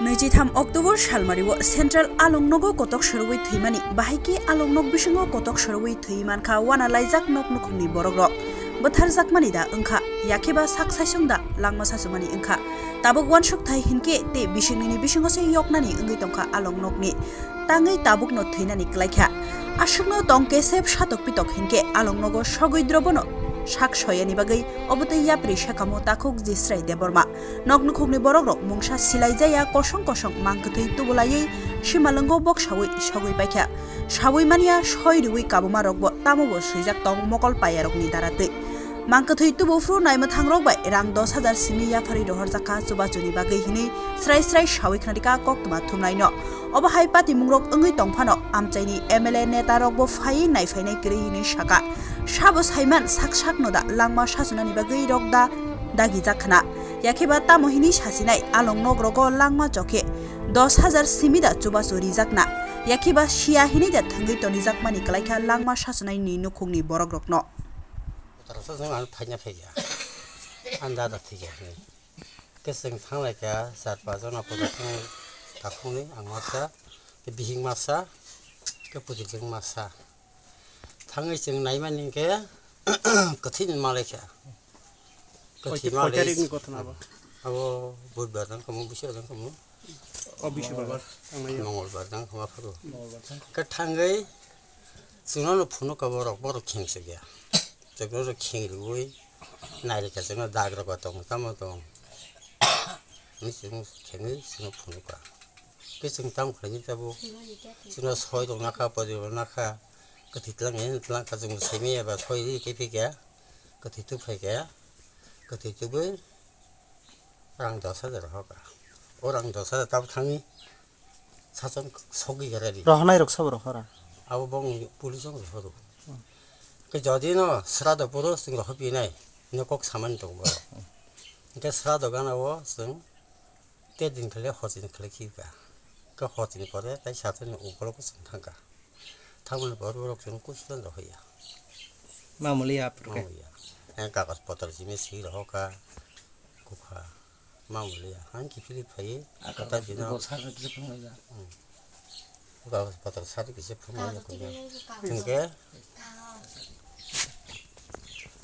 23 October सालमारिव central आलंनगो Cuttack सरवै थैमानि बाहायकि आलंनग बिसिङाव Cuttack सरवै थैमानखा वाना लाइजाक नक नुखुंनि बरग्र बोथार जाकमानि दा ओंखा याखेबा साक साइसुंदा लांमा सासुमानि ओंखा ताबुक वान सुक्थाय हिनके ते बिसिंनि बिसिङावसे यकनानि ओंगै तंखा आलंनगनि ताङै ताबुक न थैनानि क्लाइखा आशुकनो तंके सेब सातक पितक हिनके आलंनगो सगैद्रबनो sak soyani bagai obotai yapri shakamo takuk jisrai deborma noknukhukni borokrok mungsa silaijaya kosong kosong mangkthei tubulayei simalango bok sawui sogui paikha sawui mania soiriwi kabuma rokbo tamobo suijak tong mokol payarokni daratei mangkthei tubufru naima thangrok bai rang 10,000 simi yafari rohorjaka chubachuni bagai hini srai srai sawi khnadika koktuma thumnaino obahai pati mungrok ongoi tongphano amchaini MLA neta rokbo phai naifainai kri hini shaka Shabo Saiman sak noda langma sasunani bagai rokda dagi jakhna yakheba tamohini sasinai along nogrogo langma choke 10,000 simida chuba chori jakna yakheba shia hini da thangai toni jakmani klaikha langma sasunai ni nukhungni borogrokno tarasa jeng an phanya phaya anda da thiya ne keseng thanglai ka sat pa jona podakhung takhungni angmasa ke bihing masa ke pujijeng masa थाङै जों नायमानिके कथिन मालायखा कथि मालाय अब बुधबार कमु बिसोर कमु मंगलबार दां कमा फरो का थाङै जोंनो फुनो कबर बर खेंसे गया जोंनो खेंरुइ नायरिका जोंनो दाग्रा गतम तम दं निसिं खेङै जोंनो फुनो का के जों ताम खनि ताबो जोंनो सय दं नाखा पदिबो नाखा Ketika lang kajung semi ya bah soi kepi kaya, ketika phai kaya, ketika ber orang dosa derhaka, orang dosa tahu thangi, sason sogi kerari. Rohanai rok sab rohara. Abu bang polis orang rohado. Kejadian no serada poros tinggal hobi nai, no kok saman tu baro. Ke serada kan awo seng, tedin kali hotin kali kiga, ke hotin kore, tapi satu ni ukolo ko seng thangka. थांगल बरोरक जों कुसलन रहया मामूली आप के हैं कागज पत्र जी में सी रहोका कुखा मामूली हां की फिर फई कता बिना कागज पत्र सारी किसे फुमाया को जोंके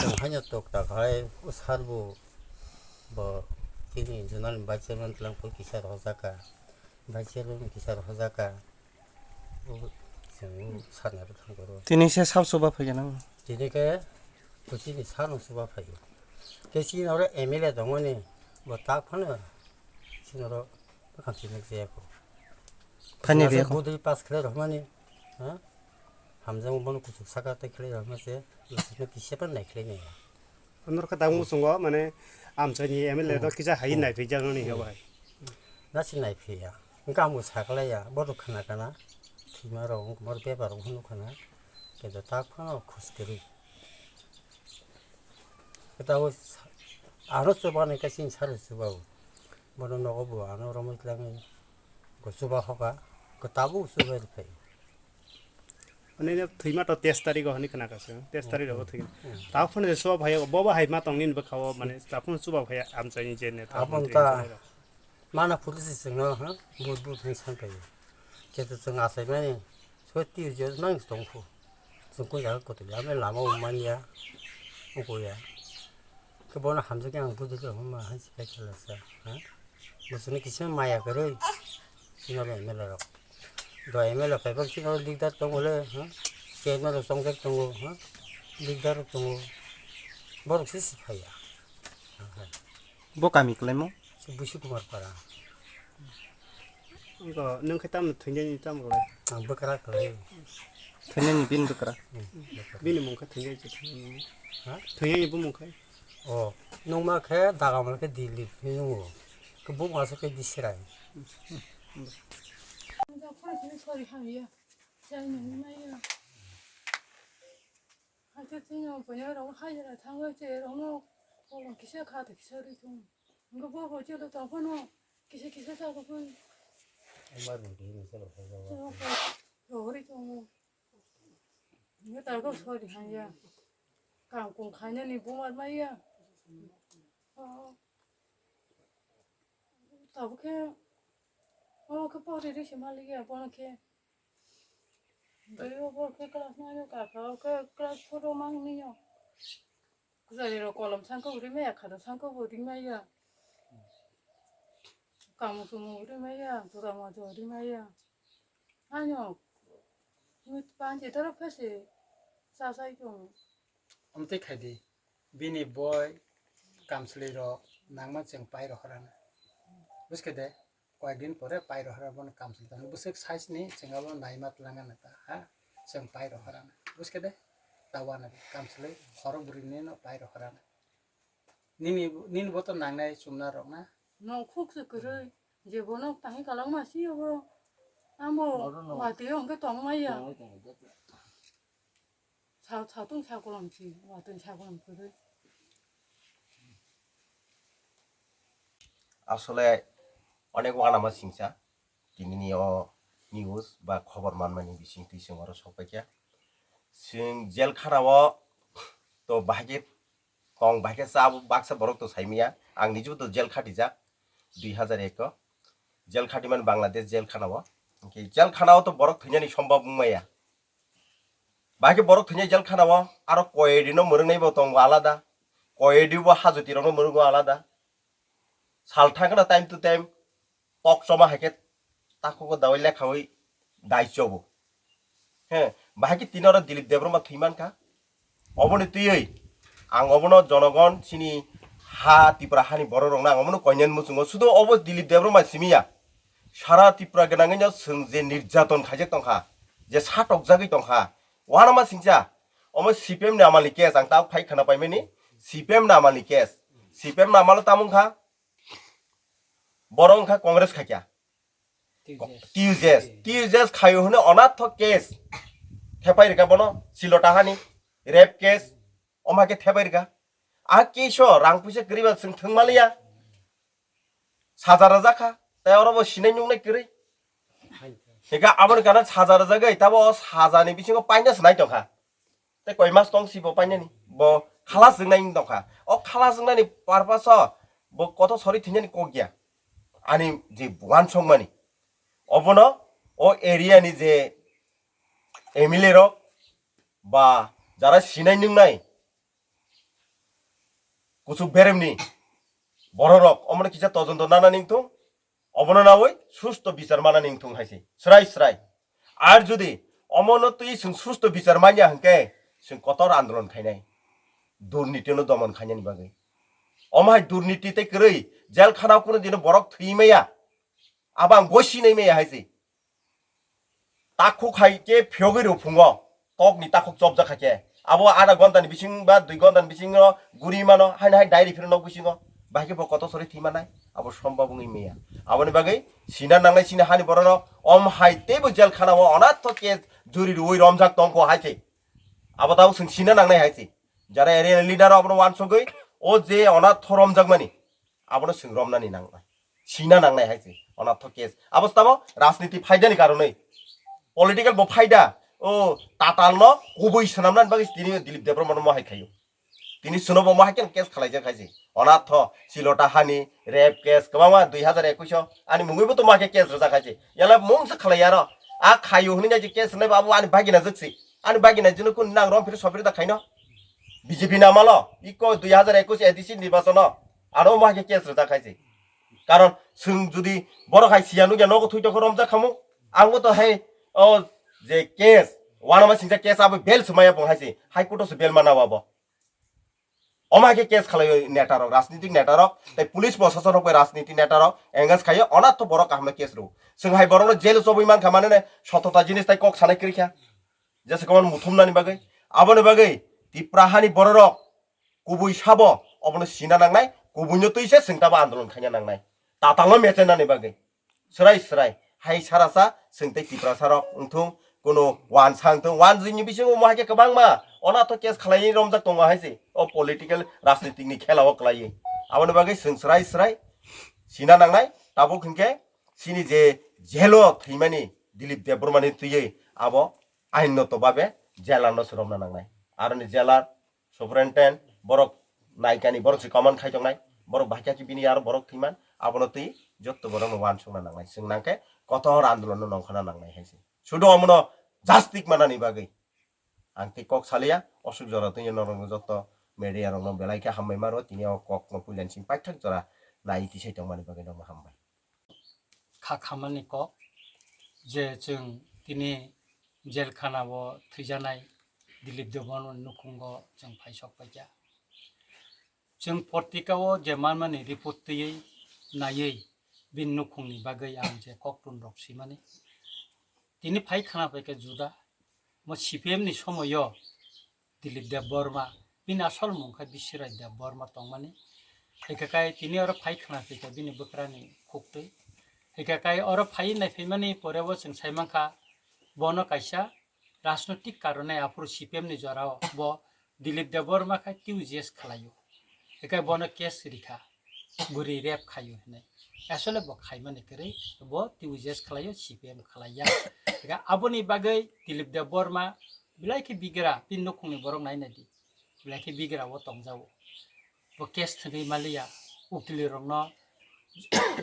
जों हाnya tok ta khai usarbu bo kini jonal bacheman tlang pol kisar hojaka bacheman kisar hojaka Tini saya sab soba phaya na. Tini ke kusi ni sanu soba phaya. Kesi na ore MLA dongoni botak phana sinoro pakam sini ko. Phane be ko. Bodri pas khre rahmani ha hamjang bon kusuk saka te khre rahmase lusne kisepan nai khre ne. Anor ka damu sungo mane amchani MLA do kisa hain nai phija ni hebai. Nasi nai phia. Ngam sakla ya bodu khana kana. Timaro mor paper hunu khana ke da tak phana khuskeri eta o aro soba ne ka sin sar soba bono no go ano romit lang go soba hoka ko tabu soba phai ane ne thima to 23 तारिख हनि खना का 23 तारिख हो थि ता fun जे सोबा भाय बबा high मा तंनिन बखाव माने ताफन सोबा भाय आमचानि जे ने ता mana pulis sing no ha bud san kai Kita tengah saya ni, seperti je nang stongfu. Sungguh jangan kau tu, jangan lama umman ya, aku ya. Kebona hamzah yang buat itu, mama hansi kecil lah, ha? Maksudnya kisah maya keroi, sini orang MLA lor. Dua MLA paper sini orang leader tunggu le, ha? Chairman orang songkak tunggu, ha? Leader tunggu, baru sih payah. Bo kami klemo. Busi kumar para. Enggak, nung kita mentunjukkan itu amro. Berkerak kerja. Thane ni bin bekara. Bini mungkin tunjuk itu. Hah? Tunjuk ibu mungkin. Oh, nung mak है दागा मल के दिल्ली फिर के book मासे के दिसराय Càng cùng khai nhân thì bố mặt mấy à tao cái 그 버리를 심하게 보는게 이거 볼게 클래스 나요 가서 그 클래스 포로 막니요 그래서 꼴럼 상거 우리 매야 가다 상거 우리 매야 까무송 우리 매야 도다마도 우리 매야 아니요 이거 반지 더럽혀서 사사이 좀 Omte khadi bini boy kamsli ro nangma cheng pai ro harana buske de কয়েকদিন পরে পাই ro harabon kamsli tan busek size ni chengabo naimat langana ta ha cheng pai ro harana buske de tawana kamsli horo burini no pai ro harana nini boto nangnai chumna ro na 너 쿡스 그래 이제 뭐는 땅이 가랑 맛이요 아뭐 와대요 그 동마야 자동 사고람지 와든 사고람 그래 আসলে অনেক ওয়ানামা সিংসা দিননি news বা খবর মানমানি বিসিং টিসিং আরো সবাইকে Singh jail খানাও তো বাহাগে কং বাহাগে সাবু বাক্সা বরক তো সাইমিয়া আং নিজেও তো জেল খাটিজা 2001 জেল খাটিমান বাংলাদেশ জেল খানাও জেল খানাও তো বরক থইনানি সম্ভব মুমাইয়া বাহাগে বরক থইনাই জেল খানাও আরো কয়েদিনো মরংনাইবো তং আলাদা কয়েদিবো হাজুতিরনো মরংগো আলাদা সালথাঙ্গনা টাইম টু টাইম কক জমা হাকে তাকো দাওই লেখাওই দায়িত্ববো হ্যাঁ বাহাকি তিনর দিলীপ দেবরমা থইমানকা অবনি তুই আং অবনো জনগণ চিনি হা ত্রিপুরা হানি বড় রংনা আং অবনো কইনেন মুসুঙ্গ শুধু অব দিলীপ দেবরমা সিমিয়া সারা ত্রিপুরা গনাঙ্গেন जों যে নির্যাতন খাইজে তংখা যে সাটক জাগি তংখা ওয়ানামা সিংসা অম সিপিএম নামালি কেস আং তাও ফাই খানা পাইমেনি সিপিএম নামালি কেস সিপিএম নামালো তামুংখা বরংখা কংগ্রেস খাইয়া টিউজেস খায়ো হনে অনাথ কেস থেপাইরগা বনো সিলটাহানি রেপ কেস অমাকে থেপাইরগা আ কেসো রাং পয়সা গরিবা जों थंमालिया সাজা রাজাখা তাই অরব সিনাই নুংনাই গরি হেগা আবার গানা সাজা রাজা গাই তাবো সাজানি বিসিং পাইনাস নাই দখা তাই কয় মাস দং সিবো পাইনানি ব খালা जोंनाय দখা অ খালা जोंनायनि পারপাস ব কত সরি থিনানি কগিয়া আনি যে ওয়ান সংমানি অবন ও এরিয়ানি যে এমএলএ রক বা যারা সিনাই নুংনাই কুসু বেরেমনি বড় রক অমনে কিছা তদন্ত নানা নিংথুং অবন না ওই সুস্থ বিচার মানা নিংথুং হাইছে স্রাই আর যদি অমন তুই সুস্থ বিচার মানিয়া হংকে जों কতর আন্দোলন খাইনাই দুর্নীতিনো দমন খাইনানি বাগै অমাই দুর্নীতিতে কरै জেল খানাও কোনো দিন বরক থইমাইয়া আবাং বসিনাই মাইয়া হাইছে তাকু খাইকে ফিয়গৈ ফুঙ্গ তকনি তাকু জব জাখাকে আবো আধা ঘন্টানি বিসিং বা 2 ঘন্টানি বিসিং গুরি মানো হাই ডাইরি ফিরন বিসিং বাকি কত সরি থিমানাই আবো সম্ভব নই মেয়া আবনি বাগै সিনা নাংনাই সিনা হানি বরন অম হাইতেবো জেল খানাও অনাথ কেস জুরি ওই রমজাক তংকো হাইছে আবো তাও जों সিনা নাংনাই হাইছে যারা এরিয়া লিডার আবনো ওয়ানসগৈ ও যে অনাথ রমজাক মানি আবনো जों রমনানি নাংনাই সিনা নাংনাই হাইছে অনাথ কেস অবস্থাবো রাজনীতি ফায়দানি কারণে পলিটিক্যাল ব ফায়দা ও তাতাল ন কবই সনামনান বাগै তিনি দিলীপ দেবরমন মহাই খাইও তিনি সুনব মহাকেন কেস খালাইজা খাইছে অনাথ সিলটা হানি রেপ কেস কমামা 2021 আনি মুঙ্গইবো তো মাকে কেস রজা খাইছে ইয়ালা মুংস খালাইয়া র আ খাইও হনি না যে কেস নাই বাবু আনি বাগিনা জকছি আনি বাগিনা জন্য কোন নাং রম ফির সফির দা খাইনো বিজেপি নামালো ইকো 2021 এডিসি নির্বাচন আরো মাকে কেস রজা খাইছে কারণ जों যদি বড় খাইছিয়ানো গে নগো থুইতো রমজা খামু आंबो तो हाय ओ जे केस वानामा सिंसा केस आबो बेल समाया बहायसि हाइकोर्टसो बेल मानावाबो अमाके केस खालायो नेटारक राजनीतिक नेटारक ताइ पुलिस प्रशासनक बे राजनीति नेटारक एंगास खायो अनाथ बरो कामना केस रो जों हाय बरो जेल सबैमान खामाने सतता जिनिस ताइ कक सानाय क्रिखा जेसे कमन मुथुमनानि बागै आबोनि बागै तिप्राहानि बररक गुबै साबो अबनो सिना नांनाय गुबुननो तैसे जोंताबो आन्दोलन खायना नांनाय तातांग मेचेनानि बागै स्राय हाय सारासा जोंताइ तिप्रा सारक उंथुं कोनो वान सांथों वान जोंनि बिसिङाव माहाके गोबां मा अनाथ केस खालायनि रमजाक दङ हायसै अ पलिटिकल राजनीतिकनि खेलाव खालायो आबोनि बागै जों स्राय सिना नांनाय ताबो खिनके सिनि जे जेलो थैमानि दिलीप देबरमानि थैयै आबो आइनत भाबे जेलारनो सरमना नांनाय आरो जेलार सुपरिनटेन्डेन्ट बरक नायकानि बरक कमान खायजंनाय बरक भाकियाकि बिनि आरो बरक थैमान आबोनो तै যত বড় ওয়ান সংনা নাंनाय जों नांके कठोर आन्दोलन नंखाना नांनाय हायसे सुदो अमनो जास्तिक मानानि बागै आं ते कक सालिया असुक जरा तुय नरंग जत मेडिया रंग बेलायके हामबाय मारो तिनि कक न पुलेनसिं पाइथाक जरा नायति सैथां मानि बागै दं हामबाय खा खामानि क जे जों दिनै जेल खानाव थैजानाय दिलीप देबरमन नुखुंग जों फायसक बायजा जों पत्रिकाव जे माने रिपर्ट तयै नायै बिन नुखुंनि बागै आं जे ककटुन रक्सि माने दिनै फाय खाना फायके जुदा म सीपीएम नि समय दिलीप देबबर्मा बिन आसल मुंखा बिसिराय देबबर्मा तंमाने एकाकाय तिनी और फाय खाना फैका बिनि बकरानि खुक्तै एकाकाय और फाय नायफैमानि परेव जों सायमांखा बन कायसा राजनैतिक कारणे आफुर सीपीएम नि जराव ब दिलीप देबबर्मा का टिउजेस खालायो एकाय बन केस रिखा गुरि रेप खायो हनै আসলে ব খাইমানি करे ब टिउजेस खालायो सीपीएम खालाया एका आबोनि बागै दिलीप देबबर्मा बिलायके बिगरा बिन नुखुंनि बरं नायनादि बिलायके बिगरा व तंजाव ब केस थै मालिया उकिल रंग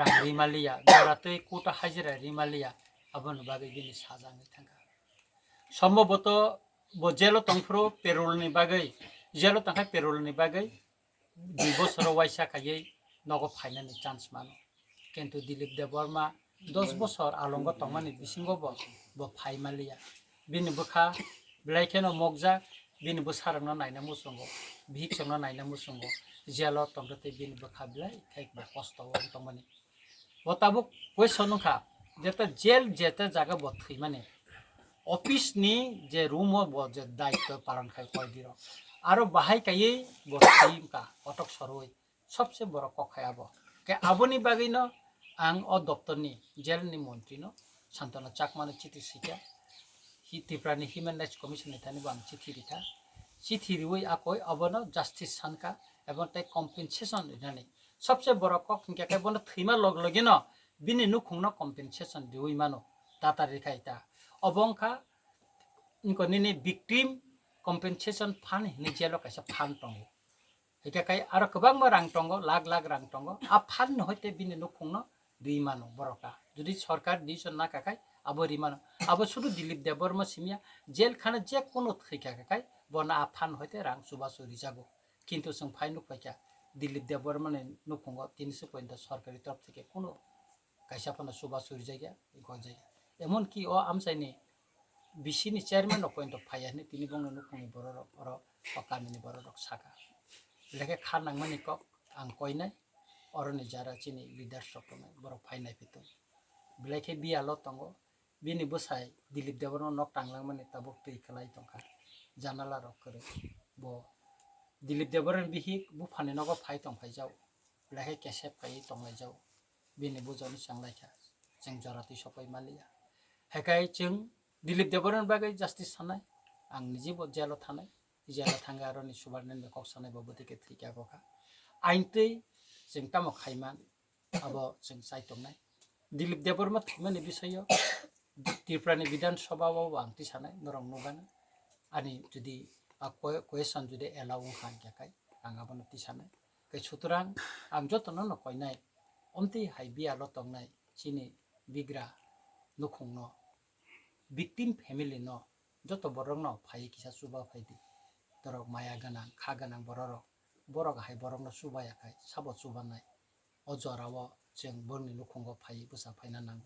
रांरि मालिया जरातै कोटा हाजिरा रिमालिया आबोनि बागै बिनि साजाङै थांगा सम्भवत ब जेलो तंफ्रो पेरोलनि बागै जेलो तंखा पेरोलनि बागै 2 बছर वाइसा खायै नगो फाइनानि चान्स मानो किन्तु दिलीप देबबर्मा 10 बছर आलंग तंमानि बिसिंगो ब फाइमालिया बिनि बखा ब्लाइकेनो मगजा बिनि बसारनो नायना मुसंगो भिक्षनो नायना मुसंगो जेलो तंगते बिनि बखा ब्लाइ थाइक ब कष्ट तंमानि बताबो क्वेश्चन खा जेता जेल जेता जागा ब थै माने ऑफिस नि जे रूम ब जे दायित्व पालन खाय कय दिरो आरो बाहाय कायै ब थैम का अटक सरoi सबसे बड़ कखायाब के आबोनि बागैनो आं अ दप्तरनि जेलनि मन्त्रीनो सान्तना चाकमानो चिठी सिका हि त्रिपुरानि ह्युमेन राइट्स कमिसन थानि बां चिठी रिखा चिठी रिवै आकय अबनो जस्टिस सानका एबं तै कम्पेन्सेसन रिनानि सबसे बड़ कख के बन थैमा लग लगेनो बिनि नुखुंनो कम्पेन्सेसन रिवै मानो दाता रिखाइता अबंखा इनको निने विक्टिम कम्पेन्सेसन फान हिनि जेलो कायसा फान तंगो एकाकाय आरो गोबां रां तंगो लाख लाख रां तंगो आ फान नहते बिनि नुखुंनो रिमानो बरका जुदि सरकार डिसिसन ना काकाय आबो रिमानो आबो शुरू दिलीप देबबर्मा सिमिया जेल खाना जे कोनो थैका काकाय बना आ फान होते रां सुबासु रिजागो किन्तु जों फाइनु फायका दिलीप देबबर्मा ने नुखुंगो 300 पॉइंट सरकारी तरफ থেকে কোনো কাইসা ফাना सुबासु रिजाया गय जाया एमन कि अ आमसाइनि बिसिनि चेयरमैन अपॉइंट फायानि तिनि बंनो नुखुंनि बरर अर पकामिनि बरर साका लेखे खानांमानि क आं कयनाय अरनि जारा चिनि लिडार सकनाय बर फाइनाय पितो ब्लेखे बियालो तंगो बिनि बसाय दिलीप देबबर्मा नक टांलांमानि ताबक तै खलाय तंखा जानाला रक करे ब दिलीप देबबर्मा बिहि बु फाने नग फाय तंग फाय जाव ब्लेखे केसे फाय तंगलाय जाव बिनि बुजनि सांलायखा जों जराति सफाय मालिया हेकाय जों दिलीप देबबर्मा बागै जस्टिस थानाय आं निजे ब जेलो थानाय जेलो थांगा आरनि सुबारनेन कक सानाय बबोदिके थैका गखा आइनतै जों तामो खायमान अब जों सायतंनाय दिलीप देबबर्मा थैमानि बिषय त्रिपुरानि विधान सभाव आंति सानाय नरं नुगानो आनि जुदि क्वेश्चन जुदि एलाउ खान केकाय आं आबनो तिसानाय कै सुतरां आं जतनो न कयनाय अमति हाइबियालो तंनाय चिनि बिग्रा नुखुंनो victim family no joto borong no phai kisa suba phaidi torok maya ganang kha ganang borok borok hai borok no suba yakai sabo suba nai ojorawo jeng borni nukhungo phai busa phaina nang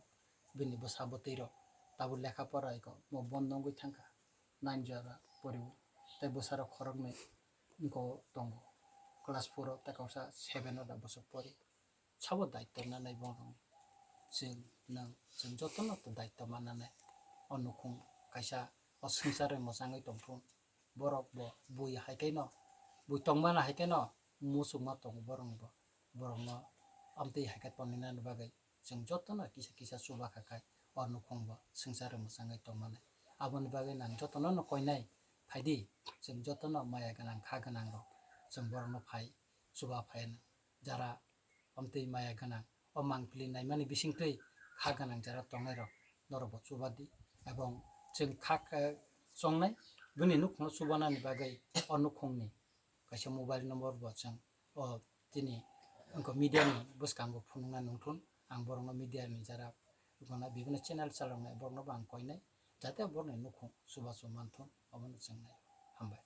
bini busa boteiro tabu lekha porai ko mo bondong goi thangka nain jara poriu tai busara khorok ne ko tongo class 4 ta kausa 7 da busuk pori sabo daitto na nai borong jeng nang jeng joto no to daitto manane अनुखुं कायसा असंसारे मोजाङै दंफुं बरक ब बुइ हायकायनो बुइ तंमाना हायकायनो मुसुमा तंग बरंबो बरंनो आमते हायकाय तनिनान बागै जों जतनो किसा किसा सुबा खाखाय अनुखुंबो संसारे मोजाङै तंमाने आबोनि बागै नां जतनो न कयनाय फायदि जों जतनो माया गोनां खा गोनां र जों बरनो फाय सुबा फायनो जारा आमते माया गोनां अ मांखलि नायमानि बिसिंतै खा गोनां जारा तंनाय र नरबो सुबादि এবং जों खाखा संनाय बनि नुखुं सुबानानि बागै अनुखुंनि कायसा मोबाइल नम्बर बचों अ दिनै अंको मिडियानि बसकांगो फुनुंना नंथुन आं बरंनो मिडियानि जारा गना बिभिन्न चेनेल चालावनाय बरंनो आं कयनाय जाहाथे बरनो नुखौ सुबा सुमानथन अबन जोंनाय हामबाय